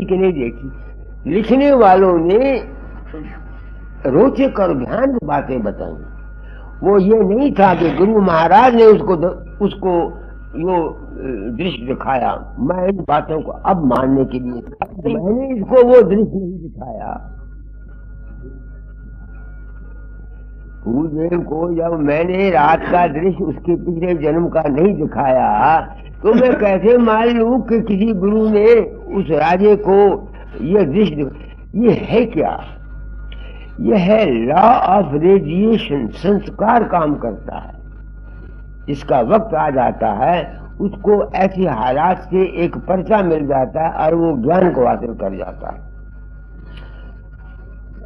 कि नहीं देखी? लिखने वालों ने रोचक और भयानक बातें बताई। वो ये नहीं था कि गुरु महाराज ने उसको यो दृश्य दिखाया। मैं इन बातों को अब मानने के लिए मैंने इसको वो दृश्य नहीं दिखाया। गुरुदेव को जब मैंने रात का दृश्य उसके पिछले जन्म का नहीं दिखाया तो मैं कैसे मान लूं कि किसी गुरु ने उस राजे को ये दृश्य? ये है क्या? यह है लॉ ऑफ रेडिएशन। संस्कार काम करता है। जिसका वक्त आ जाता है उसको ऐसे हालात से एक पर्चा मिल जाता है और वो ज्ञान को हासिल कर जाता है।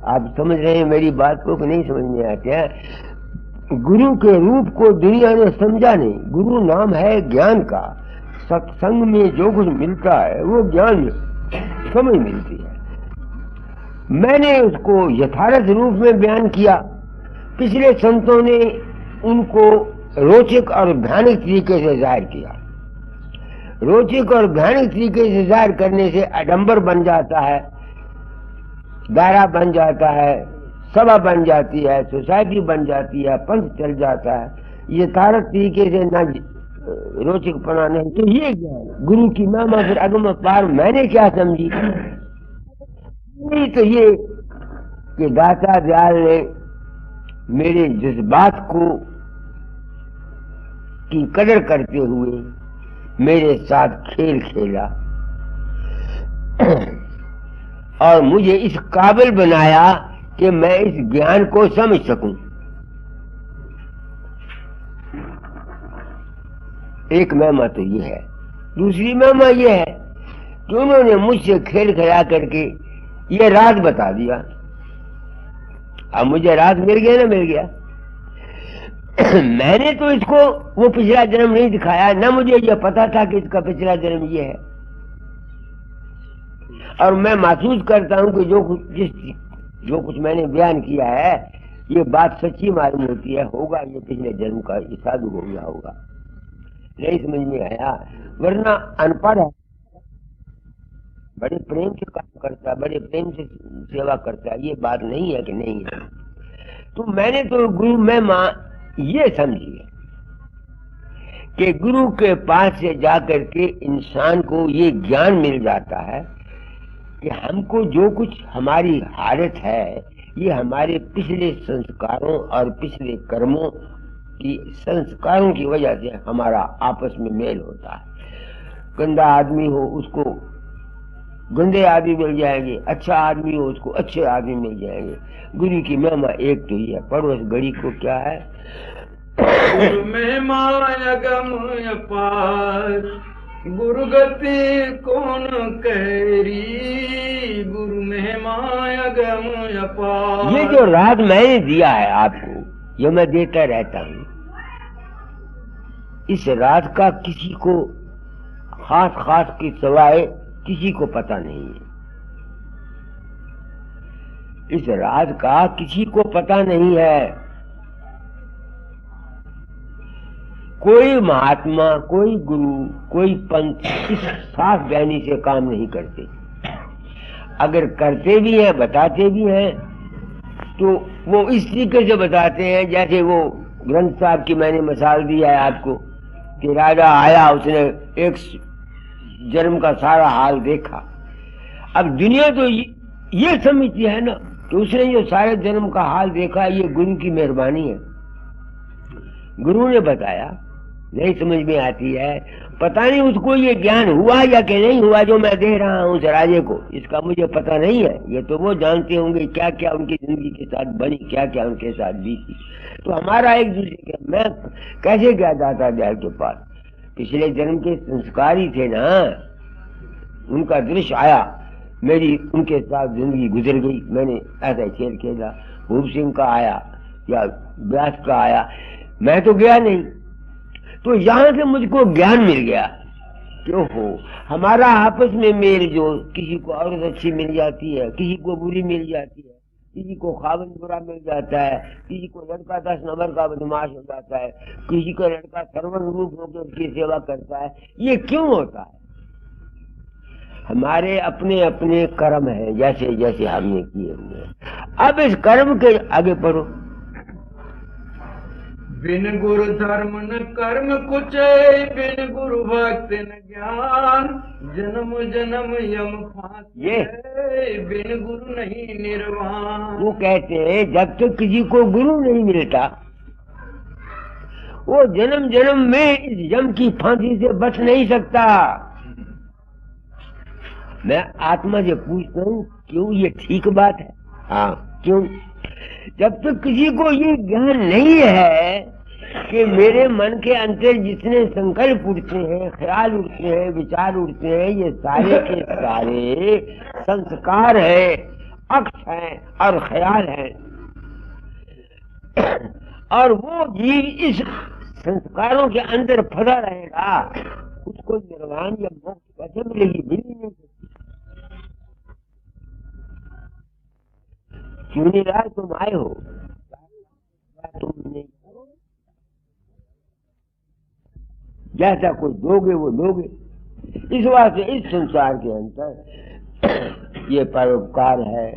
आप समझ रहे हैं मेरी बात को कि नहीं समझ में आते हैं? गुरु के रूप को दुनिया ने समझा नहीं। गुरु नाम है ज्ञान का। सत्संग में जो कुछ मिलता है वो ज्ञान समझ मिलती है। मैंने उसको यथार्थ रूप में बयान किया। पिछले संतों ने उनको रोचक और भयानक तरीके से जाहिर किया। रोचक और भयानक तरीके से जाहिर करने से आडंबर बन जाता है, दायरा बन जाता है, सभा बन जाती है, सोसाइटी बन जाती है, पंथ चल जाता है। यथार्थ तरीके से ना रोचक पना नहीं। तो ये ज्ञान गुरु की महिमा फिर अगम पार मैंने क्या समझी? नहीं तो ये कि दाता दयाल ने मेरे जज्बात को की कदर करते हुए मेरे साथ खेल खेला और मुझे इस काबिल बनाया कि मैं इस ज्ञान को समझ सकूं। एक महिमा तो ये है। दूसरी महिमा ये है कि उन्होंने मुझसे खेल खिला करके ये राज बता दिया। अब मुझे राज मिल गया ना मिल गया। मैंने तो इसको वो पिछला जन्म नहीं दिखाया, ना मुझे ये पता था कि इसका पिछला जन्म ये है। और मैं महसूस करता हूं कि जो कुछ मैंने बयान किया है ये बात सच्ची मालूम होती है। होगा ये पिछले जन्म का, ये साधु हो गया होगा। नहीं समझ में आया? वरना अनपढ़ है, बड़े प्रेम से काम करता है, बड़े प्रेम से सेवा करता है, ये बात नहीं है कि नहीं है। तो मैंने तो गुरु में मां ये समझी कि गुरु के पास से जाकर के इंसान को ये ज्ञान मिल जाता है कि हमको जो कुछ हमारी हालत है ये हमारे पिछले संस्कारों और पिछले कर्मों की संस्कारों की वजह से हमारा आपस में मेल होता है। गंदा आदमी हो उसको गंदे आदमी मिल जाएंगे, अच्छा आदमी हो उसको अच्छे आदमी मिल जाएंगे। गुरु की महिमा एक तो ही है। पढ़ो इस घड़ी को क्या है? महिमा अगम अपार गुरुगति कौन कहरी, गुरु महिमा अगम अपार। ये जो राग मैंने दिया है आपको, ये मैं देता रहता हूं, इस रात का किसी को खास की सिवाय किसी को पता नहीं है। इस रात का किसी को पता नहीं है। कोई महात्मा, कोई गुरु, कोई पंथ इस साफ बयानी से काम नहीं करते। अगर करते भी हैं, बताते भी हैं, तो वो इस तरीके से बताते हैं जैसे वो ग्रंथ साहब की मैंने मिसाल दी है आपको कि राजा आया, उसने एक जन्म का सारा हाल देखा। अब दुनिया तो ये समझती है ना कि उसने जो सारे जन्म का हाल देखा, ये गुरु की मेहरबानी है। गुरु ने बताया, नहीं समझ में आती है, पता नहीं उसको ये ज्ञान हुआ या कि नहीं हुआ जो मैं दे रहा हूं उस राजे को, इसका मुझे पता नहीं है। ये तो वो जानते होंगे क्या क्या उनकी जिंदगी के साथ बनी, क्या क्या उनके साथ बीती। तो हमारा एक दूसरे के, मैं कैसे गया दाता दयाल के पास, पिछले जन्म के संस्कार ही थे ना, उनका दृश्य आया, मेरी उनके साथ जिंदगी गुजर गई, मैंने ऐसा खेल खेला। भूप सिंह का आया या व्यास का आया, मैं तो गया नहीं। तो यहां से मुझको ज्ञान मिल गया। क्यों हो हमारा आपस में मेल जो, किसी को औरत अच्छी मिल जाती है, किसी को बुरी मिल जाती है, किसी को खावन बुरा मिल जाता है, किसी को लड़का 10 नंबर का बदमाश हो जाता है, किसी को लड़का सर्वन रूप होकर उसकी सेवा करता है। ये क्यों होता है? हमारे अपने अपने कर्म है, जैसे जैसे हमने किए हुए। अब इस कर्म के आगे बढ़ो। बिन गुरु धर्म न कर्म कुछ, बिन गुरु भक्त न ज्ञान, जन्म जन्म यम फांसी, बिन गुरु नहीं निर्वाण। वो कहते हैं जब तक किसी को गुरु नहीं मिलता, वो जन्म जन्म में इस यम की फांसी से बच नहीं सकता। मैं आत्मा से पूछता हूँ, क्यों ये ठीक बात है? हाँ, क्यों? जब तक किसी को ये ज्ञान नहीं है कि मेरे मन के अंदर जितने संकल्प उठते हैं, ख्याल उठते हैं, विचार उठते हैं, ये सारे के सारे संस्कार है, अक्ष है और ख्याल है, और वो जीव इस संस्कारों के अंदर फंसा रहेगा, उसको निर्वाण या मोक्ष कैसे मिलेगी? मिल ही नहीं सकती। क्यों नहीं रहा? तुम आए हो, तुम नहीं, जैसा कुछ दोगे वो लोगे। इस वास्ते इस संसार के अंदर ये परोपकार है,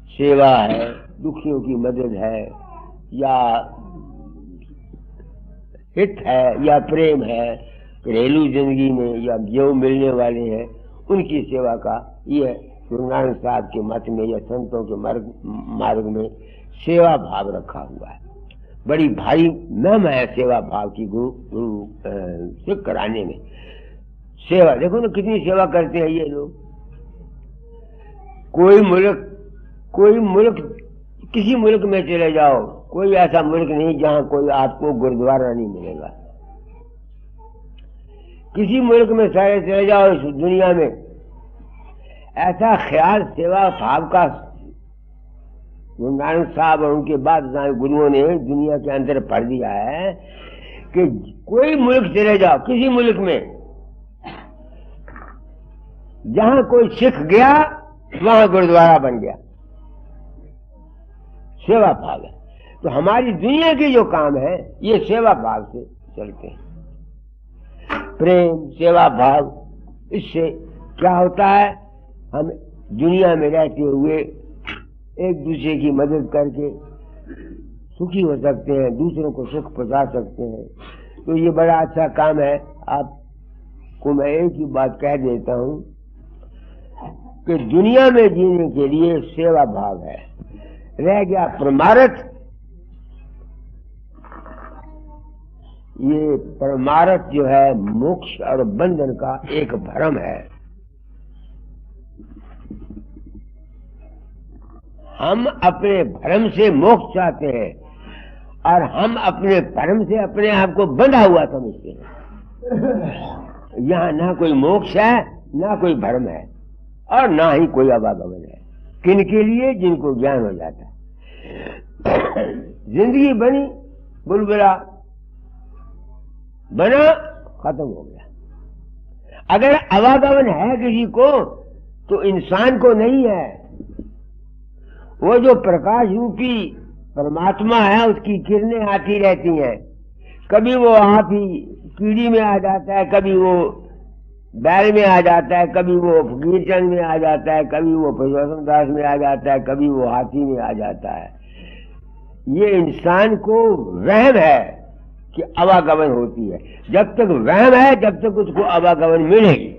सेवा है, दुखियों की मदद है, या हित है, या प्रेम है, घरेलू जिंदगी में या जो मिलने वाले हैं उनकी सेवा का, ये गुरु नानक साहब के मत में या संतों के मार्ग में सेवा भाव रखा हुआ है। बड़ी भारी महिमा है सेवा भाव की गुरु से कराने में। सेवा देखो ना, कितनी सेवा करते हैं ये लोग। कोई मुल्क किसी मुल्क में चले जाओ, कोई ऐसा मुल्क नहीं जहां कोई आपको गुरुद्वारा नहीं मिलेगा। किसी मुल्क में सारे चले जाओ इस दुनिया में, ऐसा ख्याल सेवा भाव का गुरु नानक साहब और उनके बाद गुरुओं ने दुनिया के अंदर पढ़ दिया है कि कोई मुल्क चले जाओ, किसी मुल्क में जहां कोई सिख गया वहां गुरुद्वारा बन गया। सेवा भाव है। तो हमारी दुनिया के जो काम है ये सेवा भाव से चलते हैं। प्रेम, सेवा भाव, इससे क्या होता है? हम दुनिया में रहते हुए एक दूसरे की मदद करके सुखी हो सकते हैं, दूसरों को सुख पहुंचा सकते हैं। तो ये बड़ा अच्छा काम है। आपको मैं एक ही बात कह देता हूं कि दुनिया में जीने के लिए सेवा भाव है। रह गया परमार्थ, ये परमार्थ जो है मोक्ष और बंधन का एक भ्रम है। हम अपने भ्रम से मोक्ष चाहते हैं और हम अपने भ्रम से अपने आप को बंधा हुआ समझते हैं। यहाँ ना कोई मोक्ष है, ना कोई भ्रम है, और ना ही कोई आवागमन है। किन के लिए? जिनको ज्ञान हो जाता है। जिंदगी बनी, बुलबुला बना, खत्म हो गया। अगर आवागमन है किसी को तो इंसान को नहीं है। वो जो प्रकाश रूपी परमात्मा है, उसकी किरणें आती रहती हैं। कभी वो हाथी कीड़ी में आ जाता है, कभी वो बैल में आ जाता है, कभी वो फकीरचंद में आ जाता है, कभी वो पुरुषोत्तम दास में आ जाता है, कभी वो हाथी में आ जाता है। ये इंसान को वहम है कि आवागमन होती है। जब तक वहम है, जब तक उसको आवागमन मिलेगी।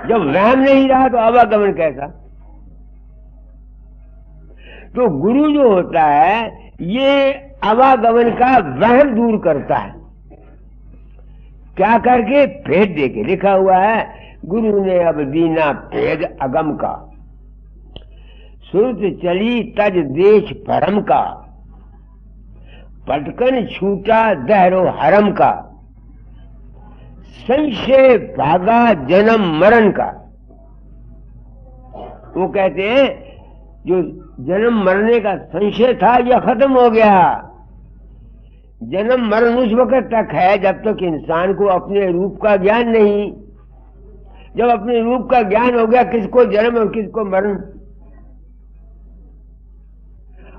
जब वहम नहीं रहा तो आवागमन कैसा? तो गुरु जो होता है ये आवागमन का वहम दूर करता है। क्या करके? भेद देके। लिखा हुआ है, गुरु ने अब दीना भेद अगम का, सुरत चली तज देश भरम का, पटकन छूटा दहरो हरम का, संशय भागा जन्म मरण का। वो कहते हैं जो जन्म मरने का संशय था यह खत्म हो गया। जन्म मरण उस वक्त तक है जब तक इंसान को अपने रूप का ज्ञान नहीं। जब अपने रूप का ज्ञान हो गया, किसको जन्म और किसको मरण।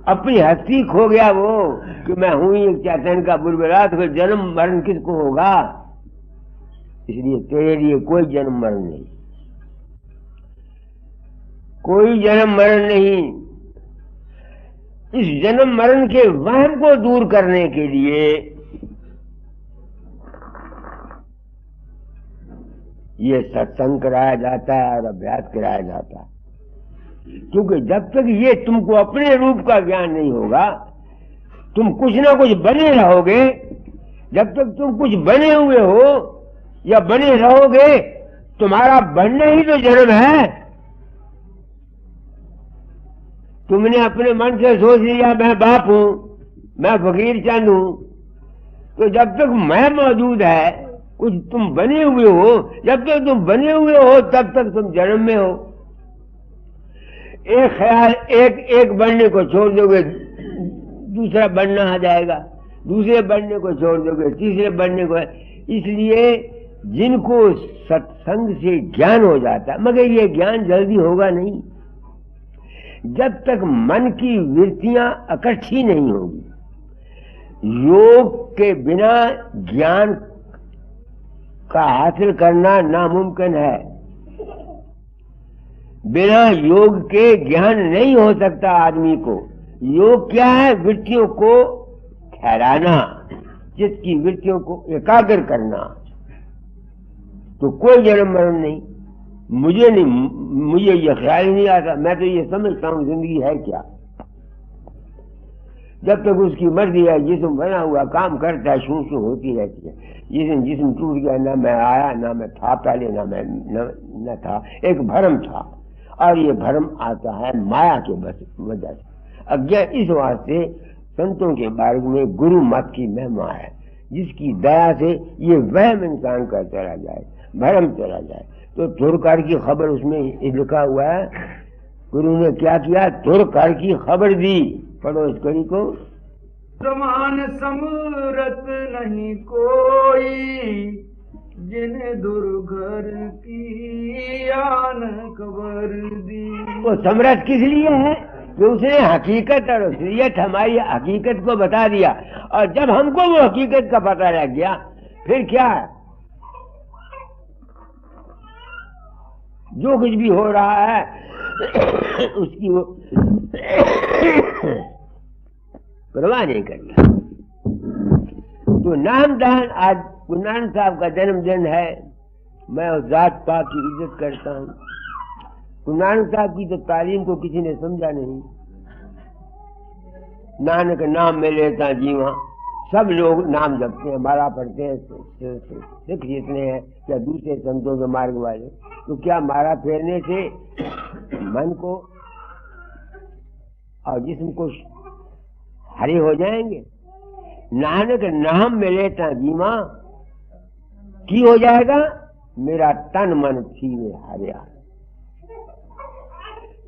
अपनी हस्ती खो गया वो कि मैं हूं ही एक चैतन्य का बुलबुला, तो जन्म मरण किसको होगा? इसलिए तेरे लिए कोई जन्म मरण नहीं, कोई जन्म मरण नहीं। इस जन्म मरण के वहम को दूर करने के लिए ये सत्संग कराया जाता है और अभ्यास कराया जाता है। क्योंकि जब तक ये तुमको अपने रूप का ज्ञान नहीं होगा, तुम कुछ ना कुछ बने रहोगे। जब तक तुम कुछ बने हुए हो या बने रहोगे, तुम्हारा बनना ही तो जन्म है। तुमने अपने मन से सोच लिया मैं बाप हूं, मैं फकीर चंद हूं, तो जब तक मैं मौजूद है, कुछ तुम बने हुए हो। जब तक तुम बने हुए हो तब तक तुम जन्म में हो। एक ख्याल एक बनने को छोड़ दोगे, दूसरा बनना आ जाएगा, दूसरे बनने को छोड़ दोगे, तीसरे बनने को। इसलिए जिनको सत्संग से ज्ञान हो जाता है, मगर ये ज्ञान जल्दी होगा नहीं जब तक मन की वृत्तियां इकट्ठी नहीं होगी। योग के बिना ज्ञान का हासिल करना नामुमकिन है। बिना योग के ज्ञान नहीं हो सकता आदमी को। योग क्या है? वृत्तियों को ठहराना, चित्त की वृत्तियों को एकाग्र करना। तो कोई जन्म मरण नहीं। मुझे ये ख्याल ही नहीं आता। मैं तो ये समझता हूं जिंदगी है क्या। जब तक उसकी मर्जी है, जिस्म बना हुआ काम करता है, शू शू होती रहती है। जिस्म टूट गया, ना मैं आया, ना मैं था पहले, ना मैं न था। एक भ्रम था, और ये भ्रम आता है माया के वजह से, अज्ञान। इस वास्ते संतों के मार्ग में गुरु मत की महिमा है, जिसकी दया से ये वहम इंसान का चला जाए, भ्रम चला जाए। तो धुरकार की खबर उसमें लिखा हुआ है। गुरु ने क्या किया? धुरकार की खबर दी। पढ़ो इस कड़ी को। समान समरत नहीं कोई, जिन्हें दुर्घर की आन खबर दी। वो समरथ किस लिए है? कि उसने हकीकत और असलियत, हमारी हकीकत को बता दिया। और जब हमको वो हकीकत का पता लग गया, फिर क्या है? जो कुछ भी हो रहा है उसकी वो परवाह नहीं करता। तो नामदान, आज गुरु नानक साहब का जन्मदिन है। मैं उस जात पात की इज्जत करता हूँ। गुरु नानक साहब की तो तालीम को किसी ने समझा नहीं। नानक नाम में लेता जीवा। सब लोग नाम जपते हैं, माला पढ़ते हैं, सिख जितने हैं या दूसरे संतों के मार्ग वाले। तो क्या माला फेरने से मन को और जिस्म को हरे हो जाएंगे? नानक नाम में लेता जीवा, की हो जाएगा, मेरा तन मन थीवे हरिया।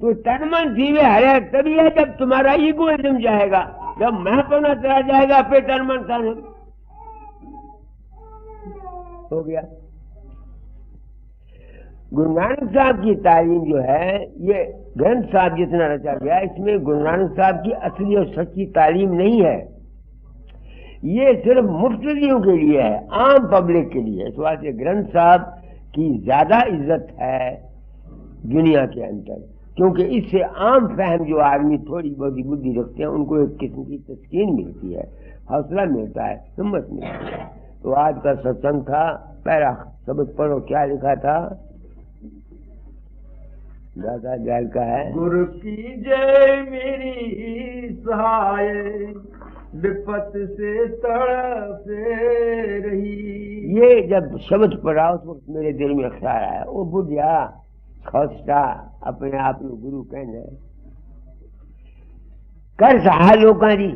तो तन मन थीवे हरिया तभी है जब तुम्हारा ईगोइज्म जाएगा, जब मैं पना चला जाएगा, फिर तन मन तन हो गया। गुरु नानक साहब की तालीम जो है, ये ग्रंथ साहब जितना रचा गया, इसमें गुरु नानक साहब की असली और सच्ची तालीम नहीं है। ये सिर्फ मुफ्तदियों के लिए है, आम पब्लिक के लिए। इस वास्ते ग्रंथ साहब की ज्यादा इज्जत है दुनिया के अंदर, क्योंकि इससे आम फहम जो आदमी थोड़ी बहुत बुद्धि रखते हैं, उनको एक किस्म की तस्कीन मिलती है, हौसला मिलता है, हिम्मत मिलती है। तो आज का सत्संग था, पहला सबक पढ़ो, क्या लिखा था? दादा जैल का है, गुरु की जय मेरी सहाय, विपत से तड़पे रही। ये जब शब्द पढ़ा उस वक्त मेरे दिल में ख्याल आया, वो बुढ़िया खौसटा अपने आप में गुरु कहने कर सहाय लोकां दी।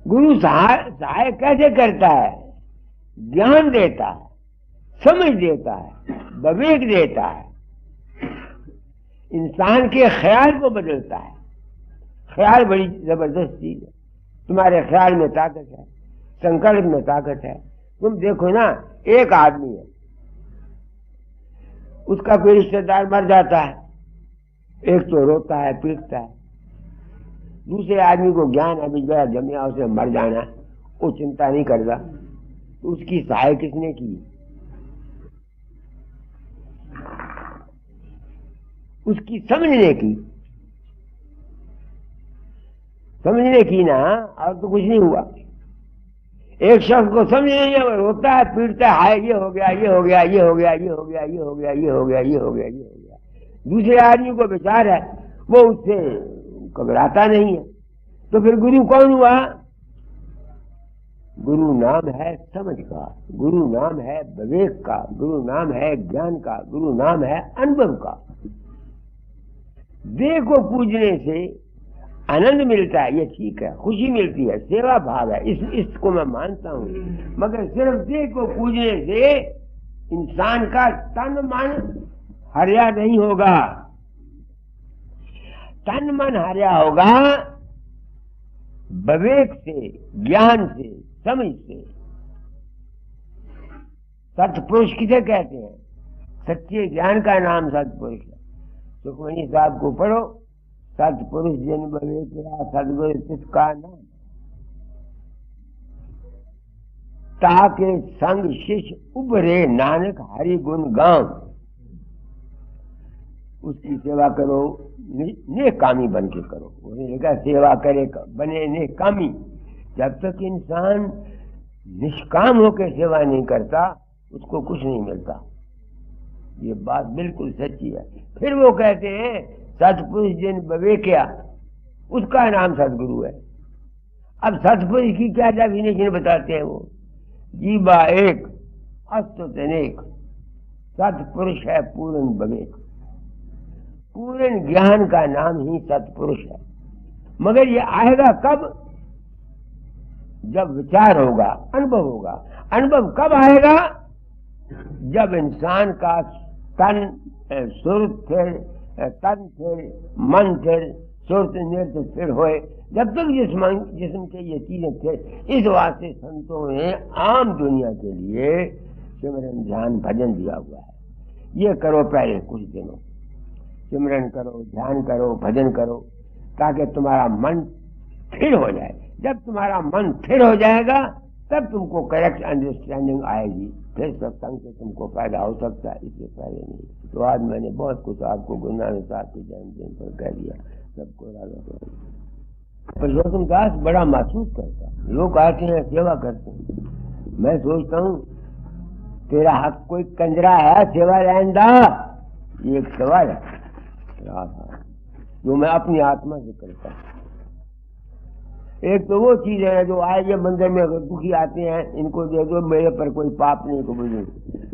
गुरु सहाय कैसे करता है? ज्ञान देता है, समझ देता है, विवेक देता है, इंसान के ख्याल को बदलता है। ख्याल बड़ी जबरदस्त चीज है, तुम्हारे ख्याल में ताकत है, संकल्प में ताकत है। तुम देखो ना, एक आदमी है, उसका कोई रिश्तेदार मर जाता है, एक तो रोता है, पीटता है। दूसरे आदमी को ज्ञान अभी गया जमिया, उसे मर जाना, वो चिंता नहीं करता। तो उसकी सहाय किसने की? उसकी समझने की ना, और तो कुछ नहीं हुआ। एक शख्स को समझ नहीं है, रोता है, पीटता है, ये हो गया, ये हो गया, ये हो गया, ये हो गया, ये हो गया, ये हो गया, ये हो गया, ये हो गया। दूसरे आदमी को विचार है, वो उससे घबराता नहीं है। तो फिर गुरु कौन हुआ? गुरु नाम है समझ का, गुरु नाम है विवेक का, गुरु नाम है ज्ञान का, गुरु नाम है अनुभव का। देह को पूजने से आनंद मिलता है, ये ठीक है, खुशी मिलती है, सेवा भाव है, इसको मैं मानता हूं। मगर सिर्फ देह को पूजने से इंसान का तन मन हरिया नहीं होगा। तन मन हरिया होगा विवेक से, ज्ञान से, समझ से। सत्पुरुष किसे कहते हैं? सच्चे ज्ञान का नाम सत्पुरुष है। सुखमनी साहब को पढ़ो, सत्पुरुष जिन विवेक सदगुरु तिसका नाम, ताके संग शिष्य उभरे नानक हरि गुण गाम। उसकी सेवा करो, नेकामी बन के करो। उसने लिखा सेवा करे बने नेकामी। जब तक इंसान निष्काम होकर सेवा नहीं करता, उसको कुछ नहीं मिलता। ये बात बिल्कुल सच्ची है। फिर वो कहते हैं सत्पुरुष जिन विवेकिया, उसका नाम सदगुरु है। अब सत्पुरुष की क्या डेफिनेशन बताते हैं वो? जीवा एक अस्तुत अनेक, सत्पुरुष है पूर्ण विवेक। पूर्ण ज्ञान का नाम ही सत्पुरुष है। मगर ये आएगा कब? जब विचार होगा, अनुभव होगा। अनुभव कब आएगा? जब इंसान का तन सुर फिर, तन फिर, मन फिर, सुरत नृत्य फिर होए। जब तक जिस्म के ये चीजें फिर। इस वास्ते संतों ने आम दुनिया के लिए सिमरन ध्यान भजन दिया हुआ है। ये करो पहले कुछ दिनों, सिमरन करो, ध्यान करो, भजन करो, ताकि तुम्हारा मन फिर हो जाए। जब तुम्हारा मन फिर हो जाएगा, तब तुमको करेक्ट अंडरस्टैंडिंग आएगी। फिर सत्संग से तुमको फायदा हो सकता है, इससे पहले नहीं। तो आज मैंने बहुत कुछ आपको गुरु नानक साहब के जन्मदिन पर कह दिया। सबको राधा। पुरुषोत्तम दास बड़ा महसूस करता। लोग आते हैं, सेवा करते हैं। मैं सोचता हूँ तेरा हक कोई कंजरा है सेवा रहना? ये एक सवाल है जो मैं अपनी आत्मा से करता हूँ। एक तो वो चीज है जो आए ये मंदिर में अगर दुखी आते हैं, इनको दे दो, मेरे पर कोई पाप नहीं को बुझे।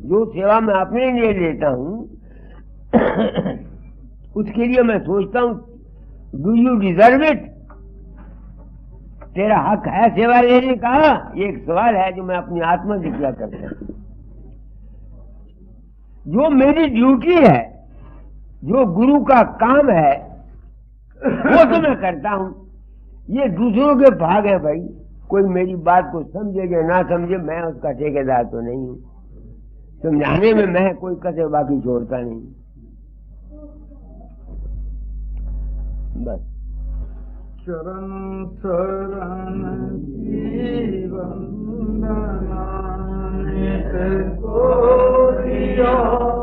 जो सेवा मैं अपने लिए लेता हूँ उसके लिए मैं सोचता हूँ डू यू डिजर्व इट? तेरा हक है सेवा लेने का? ये एक सवाल है जो मैं अपनी आत्मा से किया करता हूं। जो मेरी ड्यूटी है, जो गुरु का काम है, वो तो मैं करता हूं। ये दूसरों के भाग है भाई। कोई मेरी बात को समझे या ना समझे, मैं उसका ठेकेदार तो नहीं हूं। समझाने में मैं कोई कसर बाकी छोड़ता नहीं। बस चरण शरण की वंदना नित को दिया।